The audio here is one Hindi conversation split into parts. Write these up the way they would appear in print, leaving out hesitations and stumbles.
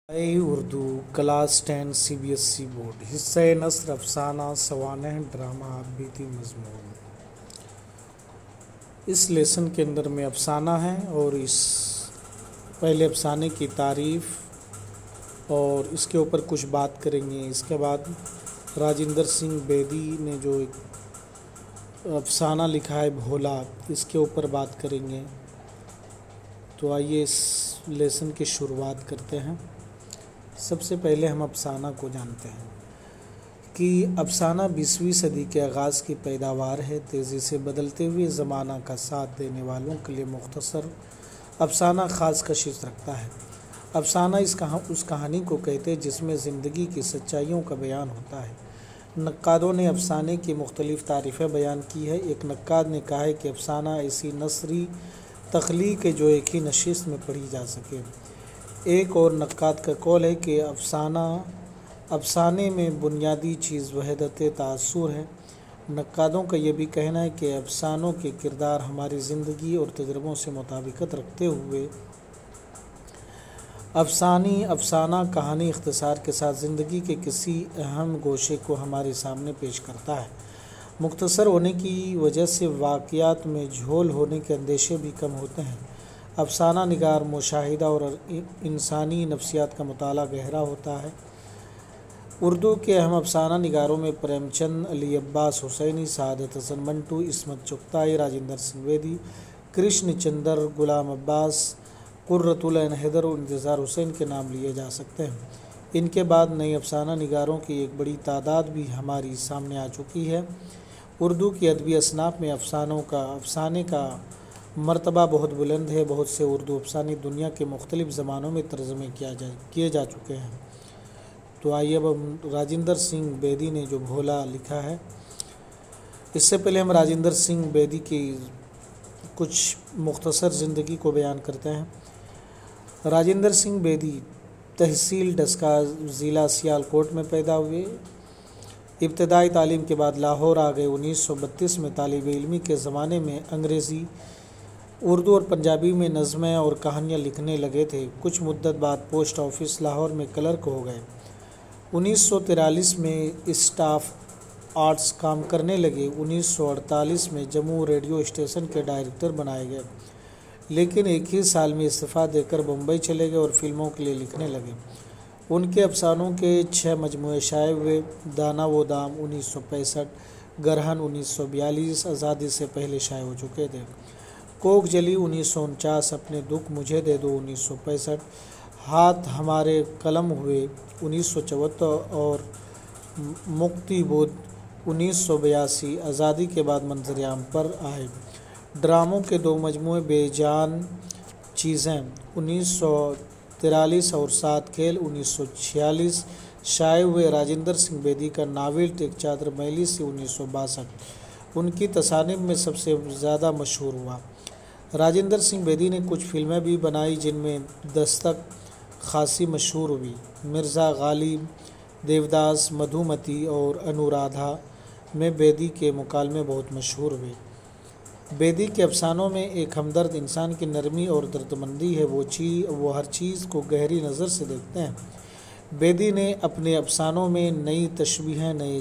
उर्दू क्लास 10 CBSE बोर्ड हिस्सा नस्र अफसाना सवानह ड्रामा बीती मजमून। इस लेसन के अंदर में अफसाना है और इस पहले अफसाने की तारीफ़ और इसके ऊपर कुछ बात करेंगे। इसके बाद राजिंदर सिंह बेदी ने जो एक अफसाना लिखा है भोला, इसके ऊपर बात करेंगे। तो आइए इस लेसन की शुरुआत करते हैं। सबसे पहले हम अफसाना को जानते हैं कि अफसाना 20वीं सदी के आगाज़ की पैदावार है। तेज़ी से बदलते हुए ज़माना का साथ देने वालों के लिए मुख्तसर अफसाना ख़ास कशिश रखता है। अफसाना उस कहानी को कहते हैं जिसमें ज़िंदगी की सच्चाइयों का बयान होता है। नक्कादों ने अफसाने की मुख्तलिफ़ तारीफ़ें बयान की है। एक नक्काद ने कहा है कि अफसाना ऐसी नसरी तख्लीक है जो एक ही नशिस्त में पढ़ी जा सके। एक और नक्काद का कौल है कि अफसाने में बुनियादी चीज़ वहदत तासुर है। नक्कादों का यह भी कहना है कि अफसानों के किरदार हमारी ज़िंदगी और तजुर्बों से मुताबिकत रखते हुए अफसाना कहानी इख्तिसार के साथ ज़िंदगी के किसी अहम गोशे को हमारे सामने पेश करता है। मुख्तसर होने की वजह से वाक़यात में झोल होने के अंदेशे भी कम होते हैं। अफसाना निगार मुशाहिदा और इंसानी नफ्सियात का मुताला गहरा होता है। उर्दू के अहम अफसाना निगारों में प्रेमचंद, अली अब्बास हुसैनी, सआदत हसन मंटू, इस्मत चुगताई, राजिंदर सिंह बेदी, कृष्ण चंद्र, गुलाम अब्बास, कुर्रतुल ऐन हैदर और इंतज़ार हुसैन के नाम लिए जा सकते हैं। इनके बाद नए अफसाना निगारों की एक बड़ी तादाद भी हमारी सामने आ चुकी है। उर्दू की अदबी असनाफ में अफसाने का मर्तबा बहुत बुलंद है। बहुत से उर्दू अफसाने दुनिया के मुख्तलिफ़ ज़मानों में तर्जुमे किए जा चुके हैं। तो आइए अब हम राजिंदर सिंह बेदी ने जो भोला लिखा है, इससे पहले हम राजिंदर सिंह बेदी की कुछ मुख्तसर ज़िंदगी को बयान करते हैं। राजिंदर सिंह बेदी तहसील डस्का, ज़िला सियालकोट में पैदा हुए। इब्तदाई तालीम के बाद लाहौर आ गए। 1932 में तालिब इल्मी के ज़माने में अंग्रेज़ी, उर्दू और पंजाबी में नज़में और कहानियाँ लिखने लगे थे। कुछ मुद्दत बाद पोस्ट ऑफिस लाहौर में क्लर्क हो गए। 1943 में स्टाफ आर्ट्स काम करने लगे। 1948 में जम्मू रेडियो स्टेशन के डायरेक्टर बनाए गए, लेकिन एक ही साल में इस्तीफ़ा देकर मुंबई चले गए और फिल्मों के लिए लिखने लगे। उनके अफसानों के 6 मजमूए शाये हुए। दाना वो दाम 1965, गरहन 1942 आज़ादी से पहले शाये हो चुके थे। कोक जली 1949, अपने दुख मुझे दे दो 1965, हाथ हमारे कलम हुए 1974 और मुक्ति बोध 1982 आज़ादी के बाद मंजर-ए-आम पर आए। ड्रामों के 2 मजमूए बेजान चीज़ें 1943 और 7 खेल 1946 शाये हुए। राजिंदर सिंह बेदी का नावल एक चादर मैली से 1962 उनकी तसानीफ में सबसे ज़्यादा मशहूर हुआ। राजिंदर सिंह बेदी ने कुछ फिल्में भी बनाई जिनमें दस्तक खासी मशहूर हुई। मिर्ज़ा गालिब, देवदास, मधुमती और अनुराधा में बेदी के मुकालमे बहुत मशहूर हुए। बेदी के अफसानों में एक हमदर्द इंसान की नरमी और दर्दमंदी है। वो हर चीज़ को गहरी नज़र से देखते हैं। बेदी ने अपने अफसानों में नई तशबीहें, नए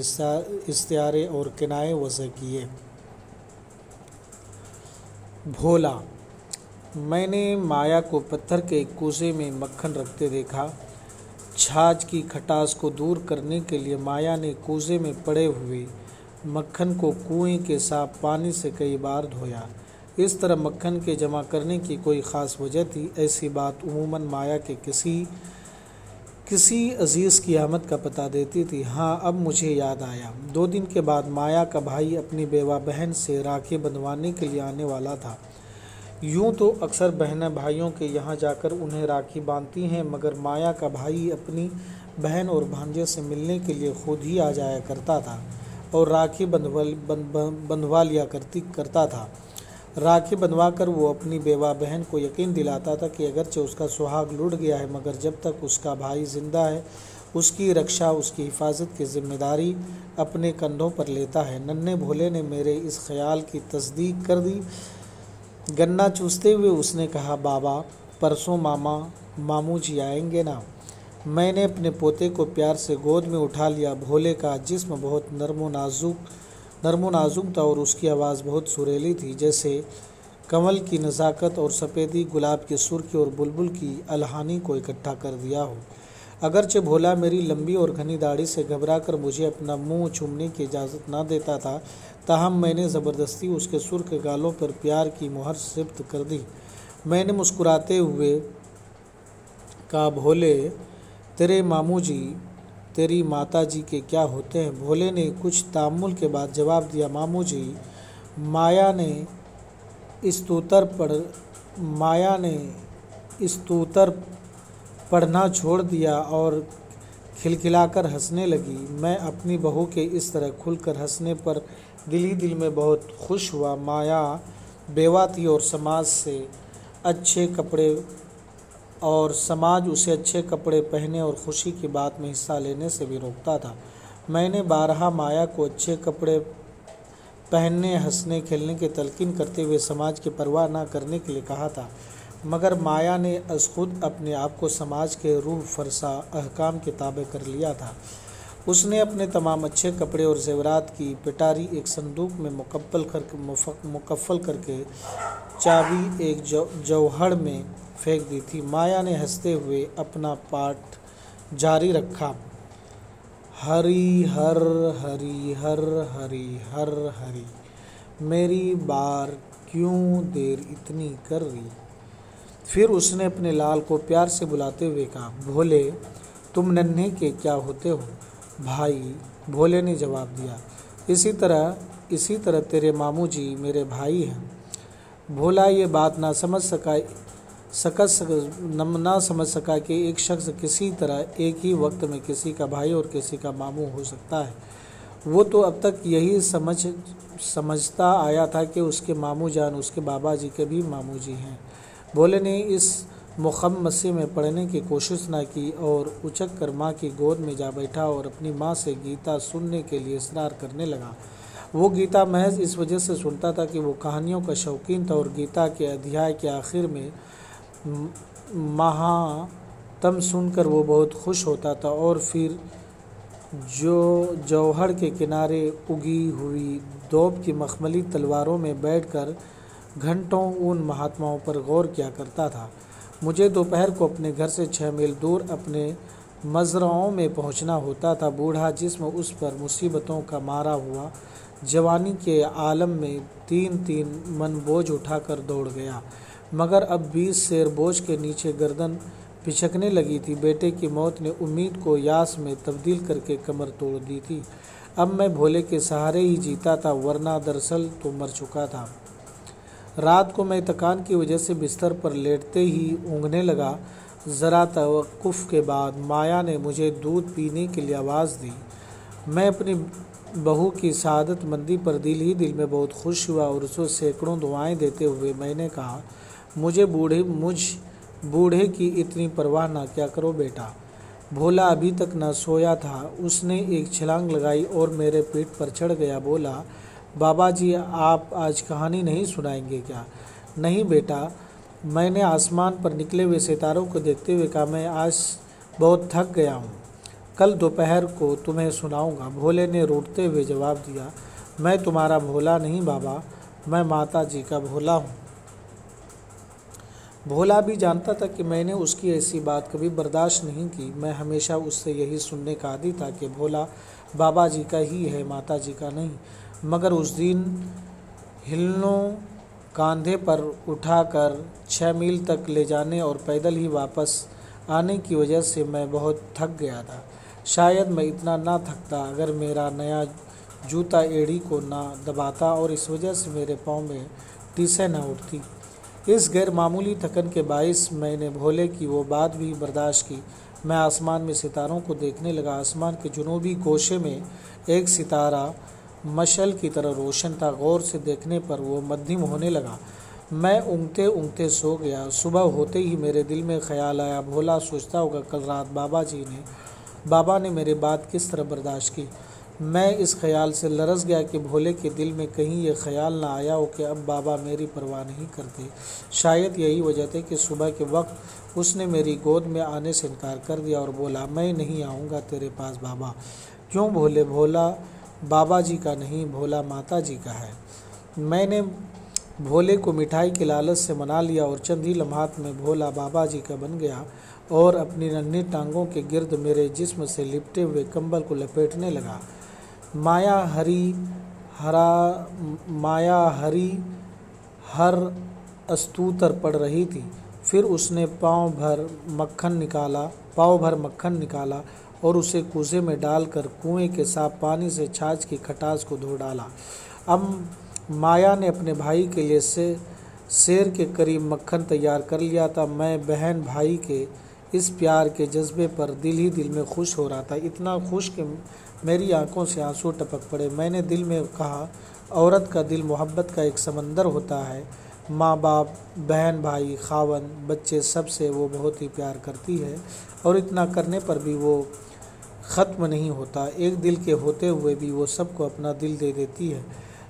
इस्तिआरे और किनाए वज़ह किए। भोला। मैंने माया को पत्थर के एक कूजे में मक्खन रखते देखा। छाछ की खटास को दूर करने के लिए माया ने कूजे में पड़े हुए मक्खन को कुएं के साफ पानी से कई बार धोया। इस तरह मक्खन के जमा करने की कोई ख़ास वजह थी। ऐसी बात उमूमन माया के किसी अजीज़ की आमद का पता देती थी। हाँ, अब मुझे याद आया। 2 दिन के बाद माया का भाई अपनी बेवा बहन से राखी बंधवाने के लिए आने वाला था। यूँ तो अक्सर बहनें भाइयों के यहाँ जाकर उन्हें राखी बांधती हैं, मगर माया का भाई अपनी बहन और भांजे से मिलने के लिए खुद ही आ जाया करता था और राखी बंधवा लिया करता था। राखी बंधवा कर वो अपनी बेवा बहन को यकीन दिलाता था कि अगरचे उसका सुहाग लुट गया है, मगर जब तक उसका भाई जिंदा है उसकी रक्षा, उसकी हिफाजत की जिम्मेदारी अपने कंधों पर लेता है। नन्हे भोले ने मेरे इस ख्याल की तस्दीक कर दी। गन्ना चूसते हुए उसने कहा, बाबा परसों मामू जी आएंगे ना? मैंने अपने पोते को प्यार से गोद में उठा लिया। भोले का जिस्म बहुत नर्म व नाजुक था और उसकी आवाज़ बहुत सुरीली थी, जैसे कमल की नज़ाकत और सफ़ेदी गुलाब की सुर्खी और बुलबुल की अलहानी को इकट्ठा कर दिया हो। अगरचे भोला मेरी लंबी और घनी दाढ़ी से घबराकर मुझे अपना मुंह चूमने की इजाज़त न देता था, ताहम मैंने ज़बरदस्ती उसके सुर्ख गालों पर प्यार की मुहर सिफ्त कर दी। मैंने मुस्कुराते हुए कहा, भोले, तेरे मामू जी तेरी माता जी के क्या होते हैं? भोले ने कुछ तामुल के बाद जवाब दिया, मामू जी, माया ने स्तोत्र पढ़ना छोड़ दिया और खिलखिलाकर हंसने लगी। मैं अपनी बहू के इस तरह खुलकर हंसने पर दिल ही दिल में बहुत खुश हुआ। माया बेवा थी और समाज उसे अच्छे कपड़े पहने और खुशी की बात में हिस्सा लेने से भी रोकता था। मैंने बारहा माया को अच्छे कपड़े पहनने, हंसने, खेलने की तलकीन करते हुए समाज की परवाह न करने के लिए कहा था, मगर माया ने खुद अपने आप को समाज के रूह फरसा अहकाम के ताबे कर लिया था। उसने अपने तमाम अच्छे कपड़े और जेवरात की पिटारी एक संदूक में मुकफ़्फ़ल करके चाबी एक जौहड़ में फेंक दी थी। माया ने हंसते हुए अपना पाठ जारी रखा, हरि हर हरि हर हरि हर हरि, मेरी बार क्यों देर इतनी कर रही। फिर उसने अपने लाल को प्यार से बुलाते हुए कहा, भोले, तुम नन्हे के क्या होते हो? भाई, भोले ने जवाब दिया, इसी तरह तेरे मामू जी मेरे भाई हैं। भोला ये बात ना समझ सका कि एक शख्स किसी तरह एक ही वक्त में किसी का भाई और किसी का मामू हो सकता है। वो तो अब तक यही समझता आया था कि उसके मामू जान उसके बाबा जी के भी मामू जी हैं। भोले ने इस मुखम्मसे में पढ़ने की कोशिश न की और उचक कर माँ की गोद में जा बैठा और अपनी माँ से गीता सुनने के लिए इसरार करने लगा। वो गीता महज इस वजह से सुनता था कि वो कहानियों का शौकीन था और गीता के अध्याय के आखिर में महात्म सुनकर वो बहुत खुश होता था और फिर जो जौहड़ के किनारे उगी हुई दौब की मखमली तलवारों में बैठकर घंटों उन महात्माओं पर गौर किया करता था। मुझे दोपहर को अपने घर से 6 मील दूर अपने मज़राओं में पहुंचना होता था। बूढ़ा जिस्म उस पर मुसीबतों का मारा हुआ जवानी के आलम में 3-3 मन बोझ उठाकर दौड़ गया, मगर अब 20 सेर बोझ के नीचे गर्दन पिचकने लगी थी। बेटे की मौत ने उम्मीद को यास में तब्दील करके कमर तोड़ दी थी। अब मैं भोले के सहारे ही जीता था, वरना दरअसल तो मर चुका था। रात को मैं थकान की वजह से बिस्तर पर लेटते ही ऊँघने लगा। ज़रा तवक्कुफ़ के बाद माया ने मुझे दूध पीने के लिए आवाज़ दी। मैं अपनी बहू की सआदत मंदी पर दिल ही दिल में बहुत खुश हुआ और उसे सैकड़ों दुआएं देते हुए मैंने कहा, मुझ बूढ़े की इतनी परवाह ना क्या करो बेटा। भोला अभी तक न सोया था। उसने एक छलांग लगाई और मेरे पीठ पर चढ़ गया। बोला, बाबा जी, आप आज कहानी नहीं सुनाएंगे क्या? नहीं बेटा, मैंने आसमान पर निकले हुए सितारों को देखते हुए कहा, मैं आज बहुत थक गया हूँ, कल दोपहर को तुम्हें सुनाऊंगा। भोले ने रूठते हुए जवाब दिया, मैं तुम्हारा भोला नहीं बाबा, मैं माता जी का भोला हूँ। भोला भी जानता था कि मैंने उसकी ऐसी बात कभी बर्दाश्त नहीं की। मैं हमेशा उससे यही सुनने का आदी था कि भोला बाबा जी का ही है, माता जी का नहीं। मगर उस दिन हिलनों कांधे पर उठाकर 6 मील तक ले जाने और पैदल ही वापस आने की वजह से मैं बहुत थक गया था। शायद मैं इतना ना थकता अगर मेरा नया जूता एड़ी को ना दबाता और इस वजह से मेरे पाँव में टीसें न उठती। इस गैर मामूली थकन के बायस मैंने भोले की वो बात भी बर्दाश्त की। मैं आसमान में सितारों को देखने लगा। आसमान के जुनूबी गोशे में एक सितारा मशल की तरह रोशन था। गौर से देखने पर वो मध्यम होने लगा। मैं ऊँघते ऊँघते सो गया। सुबह होते ही मेरे दिल में ख्याल आया, भोला सोचता होगा कल रात बाबा ने मेरी बात किस तरह बर्दाश्त की। मैं इस ख्याल से लरस गया कि भोले के दिल में कहीं ये ख्याल ना आया हो कि अब बाबा मेरी परवाह नहीं करते। शायद यही वजह थी कि सुबह के वक्त उसने मेरी गोद में आने से इनकार कर दिया और बोला, मैं नहीं आऊँगा तेरे पास बाबा। क्यों भोले? भोला बाबा जी का नहीं, भोला माता जी का है। मैंने भोले को मिठाई के लालच से मना लिया और चंद ही लम्हात में भोला बाबा जी का बन गया और अपनी नन्ही टांगों के गिर्द मेरे जिस्म से लिपटे हुए कंबल को लपेटने लगा। माया हरी हर अस्तूतर पड़ रही थी। फिर उसने पाँव भर मक्खन निकाला और उसे कूजे में डालकर कुएं के साफ पानी से छाछ की खटास को धो डाला। अब माया ने अपने भाई के लिए शेर के करीब मक्खन तैयार कर लिया था। मैं बहन भाई के इस प्यार के जज्बे पर दिल ही दिल में खुश हो रहा था, इतना खुश कि मेरी आंखों से आंसू टपक पड़े। मैंने दिल में कहा, औरत का दिल मोहब्बत का एक समंदर होता है। माँ बाप, बहन भाई, खावन, बच्चे, सबसे वो बहुत ही प्यार करती है और इतना करने पर भी वो ख़त्म नहीं होता। एक दिल के होते हुए भी वो सबको अपना दिल दे देती है।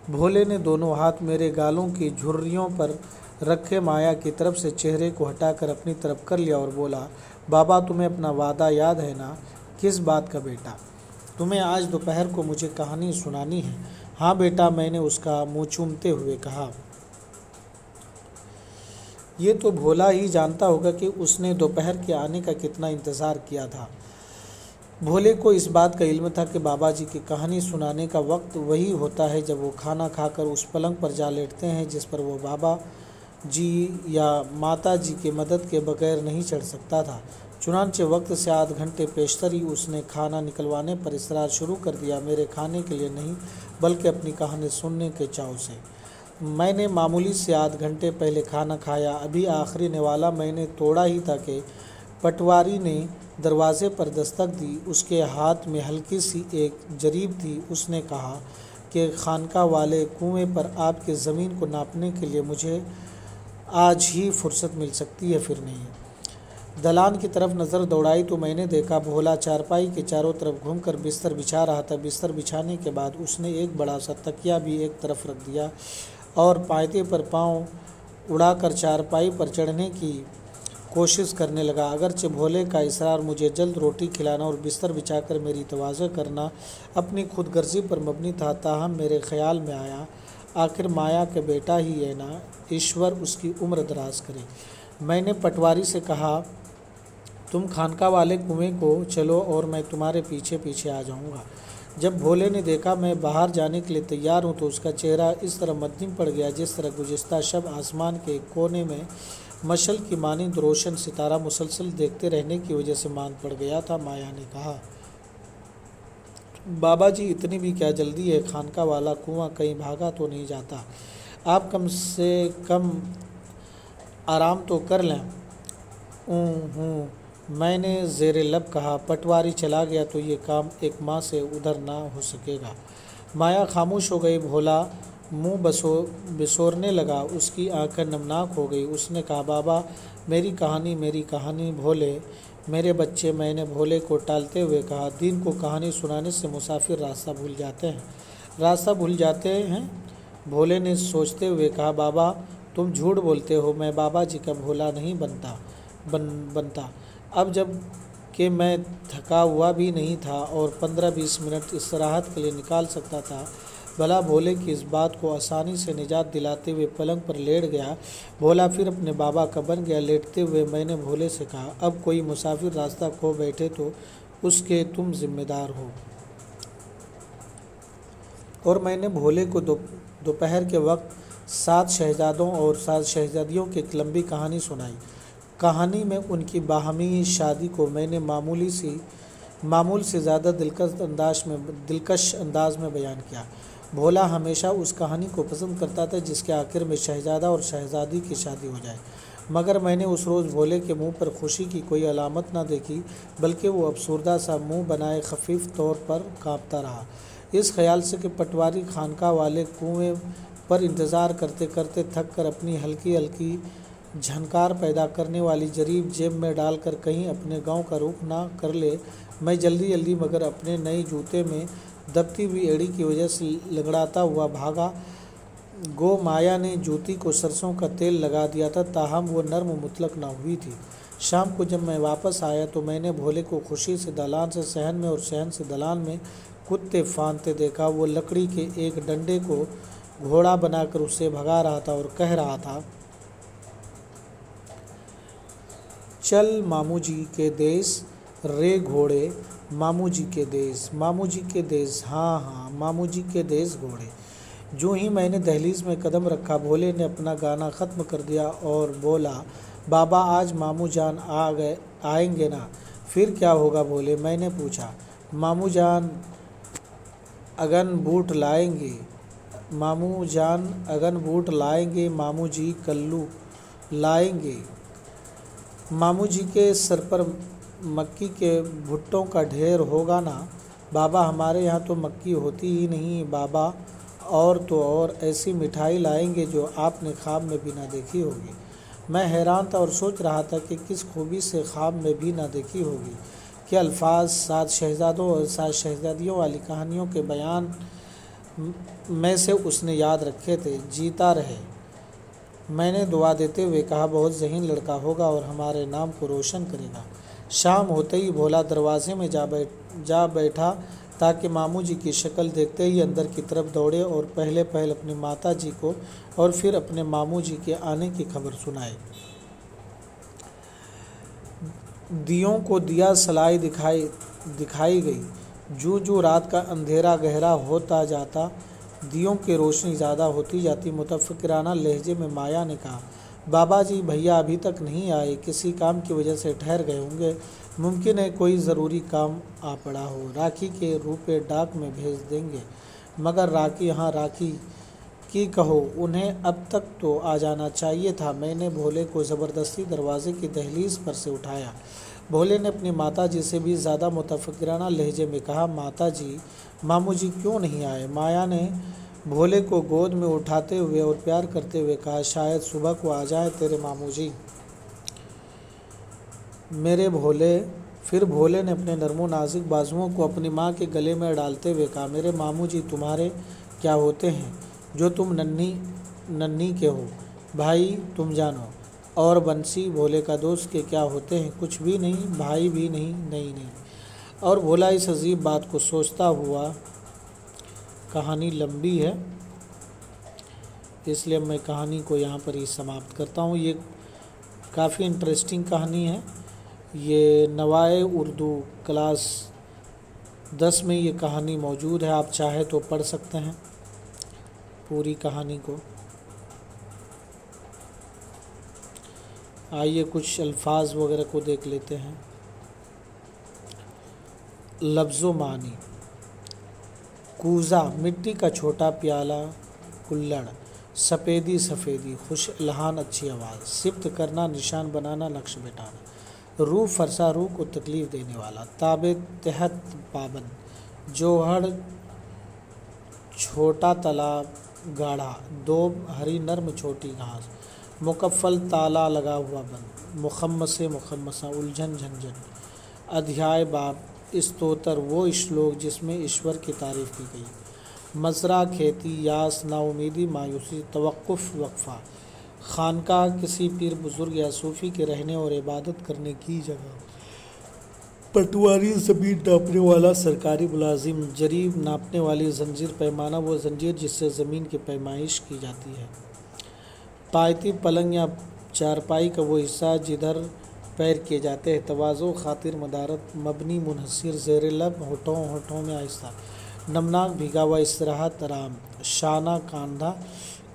भोले ने दोनों हाथ मेरे गालों की झुर्रियों पर रखे माया की तरफ से चेहरे को हटाकर अपनी तरफ कर लिया और बोला, बाबा तुम्हें अपना वादा याद है ना? किस बात का बेटा? तुम्हें आज दोपहर को मुझे कहानी सुनानी है। हाँ बेटा, मैंने उसका मुँह चूमते हुए कहा। ये तो भोला ही जानता होगा कि उसने दोपहर के आने का कितना इंतज़ार किया था। भोले को इस बात का इल्म था कि बाबा जी की कहानी सुनाने का वक्त वही होता है जब वो खाना खाकर उस पलंग पर जा लेटते हैं जिस पर वो बाबा जी या माता जी की मदद के बगैर नहीं चढ़ सकता था। चुनांचे वक्त से आध घंटे पेशतर ही उसने खाना निकलवाने पर इसरार शुरू कर दिया, मेरे खाने के लिए नहीं बल्कि अपनी कहानी सुनने के चाव से। मैंने मामूली से आध घंटे पहले खाना खाया। अभी आखिरी निवाला मैंने तोड़ा ही था कि पटवारी ने दरवाजे पर दस्तक दी। उसके हाथ में हल्की सी एक जरीब थी। उसने कहा कि खानका वाले कुएं पर आपकी ज़मीन को नापने के लिए मुझे आज ही फुर्सत मिल सकती है, फिर नहीं। दलान की तरफ नज़र दौड़ाई तो मैंने देखा भोला चारपाई के चारों तरफ घूमकर बिस्तर बिछा रहा था। बिस्तर बिछाने के बाद उसने एक बड़ा सा तकिया भी एक तरफ रख दिया और पायते पर पाँव उड़ाकर चारपाई पर चढ़ने की कोशिश करने लगा। अगरचे भोले का इसरार मुझे जल्द रोटी खिलाना और बिस्तर बिछाकर मेरी तवाज़ो करना अपनी खुदगर्जी पर मबनी था, ताहम मेरे ख्याल में आया, आखिर माया के बेटा ही है ना, ईश्वर उसकी उम्र दराज करे। मैंने पटवारी से कहा, तुम खानका वाले कुएं को चलो और मैं तुम्हारे पीछे पीछे आ जाऊंगा। जब भोले ने देखा मैं बाहर जाने के लिए तैयार हूं तो उसका चेहरा इस तरह मद्दिम पड़ गया जिस तरह गुज़िश्ता शब आसमान के एक कोने में मशल की मानिंद रोशन सितारा मुसलसल देखते रहने की वजह से मांद पड़ गया था। माया ने कहा, बाबा जी इतनी भी क्या जल्दी है? खानका वाला कुआं कहीं भागा तो नहीं जाता? आप कम से कम आराम तो कर लें। हूँ, मैंने ज़ेरे लब कहा। पटवारी चला गया तो ये काम एक माँ से उधर ना हो सकेगा। माया खामोश हो गई। भोला मुंह बिसोरने लगा। उसकी आंखें नमनाक हो गई। उसने कहा, बाबा मेरी कहानी भोले मेरे बच्चे। मैंने भोले को टालते हुए कहा, दिन को कहानी सुनाने से मुसाफिर रास्ता भूल जाते हैं। भोले ने सोचते हुए कहा, बाबा तुम झूठ बोलते हो, मैं बाबा जी का भोला नहीं बनता। अब जब कि मैं थका हुआ भी नहीं था और 15-20 मिनट istirahat के लिए निकाल सकता था। भला भोले की इस बात को आसानी से निजात दिलाते हुए पलंग पर लेट गया। भोला फिर अपने बाबा का बन गया। लेटते हुए मैंने भोले से कहा, अब कोई मुसाफिर रास्ता खो बैठे तो उसके तुम जिम्मेदार हो। और मैंने भोले को दोपहर के वक्त 7 शहजादों और 7 शहजादियों की एक लंबी कहानी सुनाई। कहानी में उनकी बाहमी शादी को मैंने मामूल से ज़्यादा दिलकश अंदाज में बयान किया। भोला हमेशा उस कहानी को पसंद करता था जिसके आखिर में शहजादा और शहजादी की शादी हो जाए, मगर मैंने उस रोज़ भोले के मुंह पर खुशी की कोई अलामत न देखी, बल्कि वो अफसरदा सा मुंह बनाए खफीफ तौर पर काँपता रहा। इस ख्याल से कि पटवारी खानका वाले कुएं पर इंतज़ार करते करते थक कर अपनी हल्की हल्की झनकार पैदा करने वाली जरीब जेब में डालकर कहीं अपने गांव का रुख ना कर ले, मैं जल्दी मगर अपने नए जूते में दबती हुई एड़ी की वजह से लंगड़ाता हुआ भागा। गो माया ने जूती को सरसों का तेल लगा दिया था, ताहम वो नर्म मुतलक न हुई थी। शाम को जब मैं वापस आया तो मैंने भोले को खुशी से दालान से सहन में और सहन से दालान में कुत्ते फांदते देखा। वो लकड़ी के एक डंडे को घोड़ा बनाकर उससे भगा रहा था और कह रहा था, चल मामू जी के देश रे घोड़े, मामू जी के देश, मामू जी के देश, हाँ हाँ मामू जी के देश घोड़े। जो ही मैंने दहलीज में कदम रखा, भोले ने अपना गाना ख़त्म कर दिया और बोला, बाबा आज मामू जान आएंगे ना? फिर क्या होगा भोले? मैंने पूछा। मामू जान अगन बूट लाएंगे, मामू जान अगन बूट लाएंगे, मामू जी कल्लू लाएंगे। मामू जी के सर पर मक्की के भुट्टों का ढेर होगा ना? बाबा हमारे यहाँ तो मक्की होती ही नहीं बाबा, और तो और ऐसी मिठाई लाएंगे जो आपने ख्वाब में भी ना देखी होगी। मैं हैरान था और सोच रहा था कि किस खूबी से ख्वाब में भी ना देखी होगी कि अल्फाज 7 शहजादों और 7 शहजादियों वाली कहानियों के बयान में से उसने याद रखे थे। जीता रहे, मैंने दुआ देते हुए कहा, बहुत ज़हीन लड़का होगा और हमारे नाम को रोशन करेगा। शाम होते ही भोला दरवाजे में जा बैठा ताकि मामू जी की शक्ल देखते ही अंदर की तरफ दौड़े और पहले अपनी माता जी को और फिर अपने मामू जी के आने की खबर सुनाए। दियों को दिया सलाई दिखाई गई। जो रात का अंधेरा गहरा होता जाता, दियों की रोशनी ज़्यादा होती जाती। मुतफक्किराना लहजे में माया ने कहा, बाबा जी भैया अभी तक नहीं आए, किसी काम की वजह से ठहर गए होंगे। मुमकिन है कोई ज़रूरी काम आ पड़ा हो, राखी के रुपए डाक में भेज देंगे। मगर राखी की कहो, उन्हें अब तक तो आ जाना चाहिए था। मैंने भोले को ज़बरदस्ती दरवाजे की दहलीज पर से उठाया। भोले ने अपनी माता जी से भी ज़्यादा मुतफक्किराना लहजे में कहा, माता जी मामू जी क्यों नहीं आए? माया ने भोले को गोद में उठाते हुए और प्यार करते हुए कहा, शायद सुबह को आ जाए तेरे मामू जी मेरे भोले। फिर भोले ने अपने नरमो नाजुक बाजुओं को अपनी माँ के गले में डालते हुए कहा, मेरे मामू जी तुम्हारे क्या होते हैं जो तुम नन्ही के हो? भाई तुम जानो। और बंसी भोले का दोस्त के क्या होते हैं? कुछ भी नहीं, भाई भी नहीं, नहीं। और भोला इस अजीब बात को सोचता हुआ, कहानी लंबी है इसलिए मैं कहानी को यहाँ पर ही समाप्त करता हूँ। ये काफ़ी इंटरेस्टिंग कहानी है। ये नवाए उर्दू क्लास 10 में ये कहानी मौजूद है, आप चाहे तो पढ़ सकते हैं पूरी कहानी को। आइए कुछ अल्फाज वगैरह को देख लेते हैं। लफ्ज़ो मानी। कूज़ा मिट्टी का छोटा प्याला, कुल्लड़ सफ़ेदी सफ़ेदी, खुश इल्हान अच्छी आवाज़, सिफ्त करना निशान बनाना नक्श बिठाना, रूह फरसा रूह को तकलीफ़ देने वाला, ताबे तहत पाबंद, जोहड़ छोटा तालाब गाढ़ा, दोब हरी नर्म छोटी घास, मुकफ़ल ताला लगा हुआ बंद, मुखम्मसे मुखम्मसा उलझन झंझन, अध्याय बाब स्तोत्र वो श्लोक जिसमें ईश्वर की तारीफ़ की गई, मजरा खेती यास नाउमीदी मायूसी तवक्कुफ़ वक्फ़ा, खानका किसी पीर बुज़ुर्ग या सूफ़ी के रहने और इबादत करने की जगह, पटवारी ज़मीन नापने वाला सरकारी मुलाजिम, जरीब नापने वाली जंजीर पैमाना वो जंजीर जिससे ज़मीन की पैमाइश की जाती है, पायती पलंग या चारपाई का वो हिस्सा जिधर पैर किए जाते हैं, तवाज़ो खातिर मदारत मबनी मुनहसिर ज़ेर लब होठों में आहिस्ता, नमनाक भीगा हुआ इस्तराहत आराम, शाना कांधा,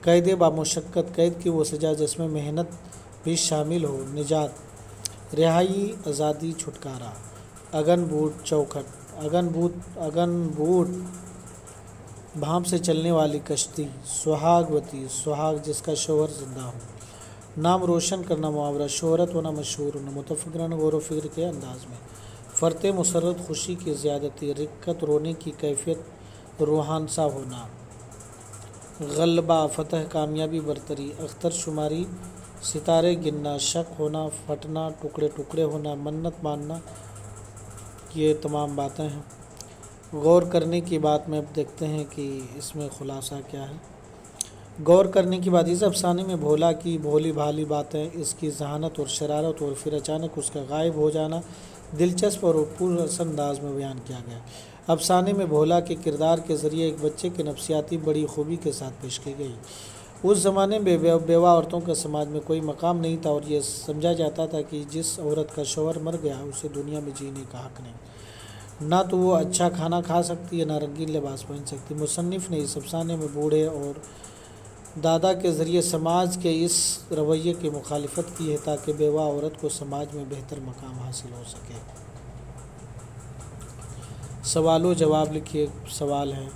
कैद बामुशक्क़त कैद की वो सज़ा जिसमें मेहनत भी शामिल हो, निजात रिहाई आज़ादी छुटकारा, अगन बूट चौखट, अगन बूट भाप से चलने वाली कश्ती, सुहागवती सुहाग जिसका शोहर जिंदा हो, नाम रोशन करना मुहावरा, शोहरत होना मशहूर होना, मुतफ़क्किराना गौर व फिक्र के अंदाज में, फ़रते मुसर्रत खुशी की ज़्यादती, रिक्कत रोने की कैफियत, रूहानसा होना, गलबा फतह कामयाबी बरतरी, अख्तर शुमारी सितारे गिनना, शक होना फटना टुकड़े टुकड़े होना, मन्नत मानना, ये तमाम बातें हैं। गौर करने की बात में अब देखते हैं कि इसमें खुलासा क्या है। गौर करने की बात, इस अफसाने में भोला की भोली भाली बातें, इसकी जहानत और शरारत और फिर अचानक उसका गायब हो जाना दिलचस्प और पुरअसर अंदाज में बयान किया गया। अफसाने में भोला के किरदार के ज़रिए एक बच्चे के नफ्सियाती बड़ी खूबी के साथ पेश की गई। उस ज़माने में बेवा औरतों का समाज में कोई मकाम नहीं था और ये समझा जाता था कि जिस औरत का शौहर मर गया उसे दुनिया में जीने का हक़ नहीं। ना तो वो अच्छा खाना खा सकती है, ना रंगीन लिबास पहन सकती। मुसन्निफ़ ने इस अफसाने में बूढ़े और दादा के ज़रिए समाज के इस रवैये की मुखालिफत की है ताकि बेवा औरत को समाज में बेहतर मकाम हासिल हो सके। सवालों जवाब लिखिए। सवाल है,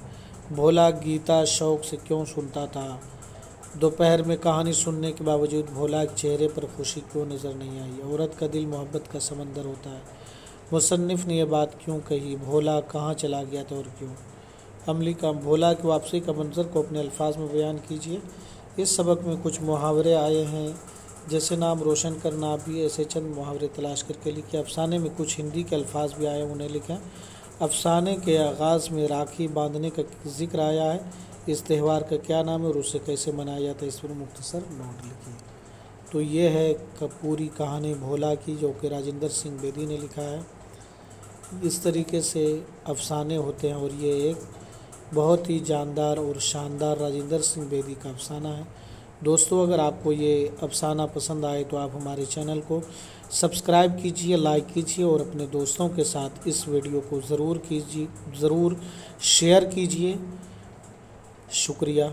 भोला गीता शौक़ से क्यों सुनता था? दोपहर में कहानी सुनने के बावजूद भोला के चेहरे पर खुशी क्यों नज़र नहीं आई? औरत का दिल मोहब्बत का समंदर होता है, मुसन्निफ़ ने यह बात क्यों कही? भोला कहाँ चला गया था और क्यों? अमली काम, भोला की वापसी का मंजर को अपने अल्फाज में बयान कीजिए। इस सबक में कुछ मुहावरे आए हैं, जैसे नाम रोशन करना। आप भी ऐसे चंद मुहावरे तलाश करके लिखिए। अफसाने में कुछ हिंदी के अल्फाज भी आए हैं, उन्हें लिखें। अफसाने के आगाज़ में राखी बांधने का जिक्र आया है। इस त्यौहार का क्या नाम है और उसे कैसे मनाया जाता है, इस पर मुख्तसर नोट लिखिए। तो ये है पूरी कहानी भोला की, जो कि राजेंद्र सिंह बेदी ने लिखा है। इस तरीके से अफसाने होते हैं और ये एक बहुत ही जानदार और शानदार राजेंद्र सिंह बेदी का अफसाना है। दोस्तों, अगर आपको ये अफसाना पसंद आए तो आप हमारे चैनल को सब्सक्राइब कीजिए, लाइक कीजिए और अपने दोस्तों के साथ इस वीडियो को ज़रूर शेयर कीजिए। शुक्रिया।